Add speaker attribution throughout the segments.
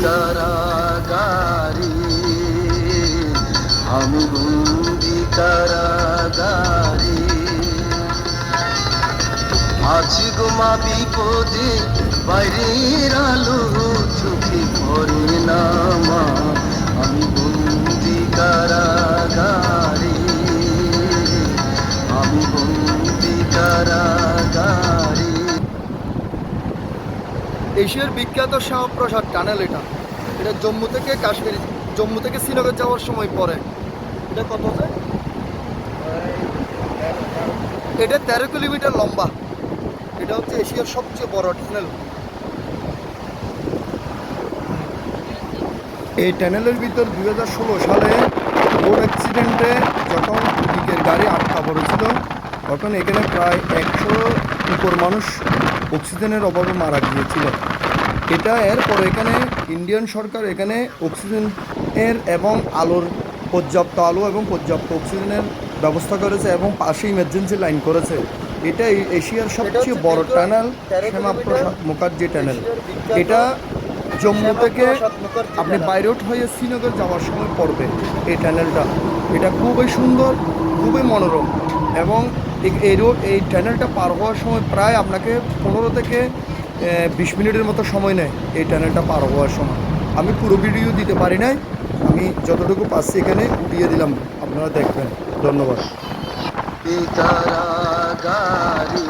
Speaker 1: কারাগারে, আমি বন্দি কারাগারে। আছি গো মা বিপদে, বাইরের আলো চোখে পড়ে না মা, আমি বন্দি কারাগারে, আমি বন্দি কারাগারে।
Speaker 2: এশিয়ার বিখ্যাত শ্যামাপ্রসাদ টানেল এটা এটা জম্মু থেকে কাশ্মীর, জম্মু থেকে শ্রীনগর যাওয়ার সময় পরে। এটা কত আছে? এটা 13 কিলোমিটার লম্বা। এটা হচ্ছে এশিয়ার সবচেয়ে বড় টানেল। এই টানেলের ভিতর 2016 সালে রোড অ্যাক্সিডেন্টে যখন দিকের গাড়ি আটকা পড়েছিল, তখন এখানে প্রায় 100 উপর মানুষ অক্সিজেনের অভাবে মারা গিয়েছিল। এটা এরপর এখানে ইন্ডিয়ান সরকার এখানে অক্সিজেনের এবং আলোর পর্যাপ্ত আলো এবং পর্যাপ্ত অক্সিজেনের ব্যবস্থা করেছে এবং পাশে ইমার্জেন্সি লাইন করেছে। এটা এশিয়ার সবচেয়ে বড় টানেল, শ্যামাপ্রসাদ মুখার্জি টানেল। এটা জম্মু থেকে আপনি বাইরোড হয়ে শ্রীনগর যাওয়ার সময় পড়বে এই টানেলটা। এটা খুবই সুন্দর, খুবই মনোরম এবং এই টানেলটা পার হওয়ার সময় প্রায় আপনাকে 15 থেকে 20 মিনিটের মতো সময় নেয় এই টানেলটা পার হওয়ার সময়। আমি পুরো ভিডিও দিতে পারি নাই, আমি যতটুকু পাচ্ছি এখানে উঠিয়ে দিলাম, আপনারা দেখবেন। ধন্যবাদ।
Speaker 1: কারাগারে,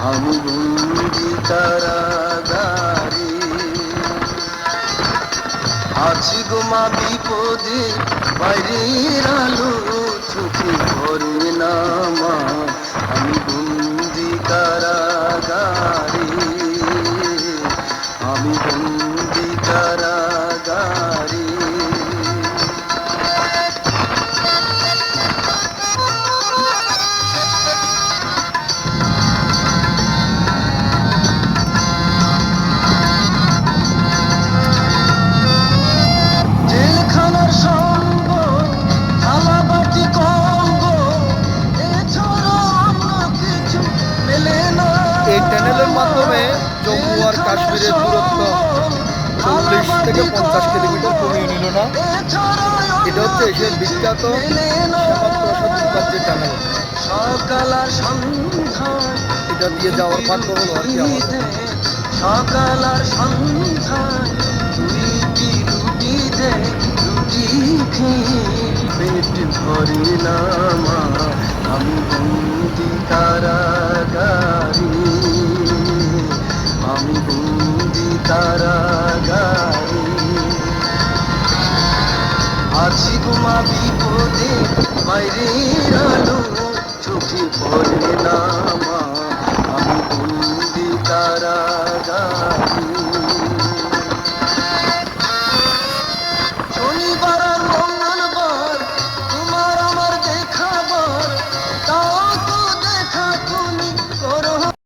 Speaker 1: আমি বন্দি কারাগারে। আছি গো মা বিপদে, বাইরের আলো চোখে পড়ে না মা, আমি বন্দি কারাগারে, আমি বন্দি কারাগারে। জেলখানার সঙ্গ, থালাবাটি কঙ্গ, এছাড়া অন্য কিছু মেলে না।
Speaker 2: এই টানেলের মাধ্যমে জম্মু আর কাশ্মীরের দূরত্ব 40 থেকে 50 কিলোমিটার কমিয়ে নিল না। এটা হচ্ছে এশিয়ার বিখ্যাত শ্যামাপ্রসাদ মুখার্জি টানেল।
Speaker 1: সকাল আর সন্ধ্যা,
Speaker 2: এটা দিয়ে যাওয়ার ভাগ্য হলো আর কি আমাদের।
Speaker 1: সকাল আর সন্ধ্যা, তুই কি রুটি দে, রুটি খেয়ে পেট ভরে না মা, আমি বন্দি কারাগারে, আমি বন্দি কারাগারে। আছি গো মা বিপদে, বাইরের আলো চোখে পড়ে না মা, আমি বন্দি কারাগারে।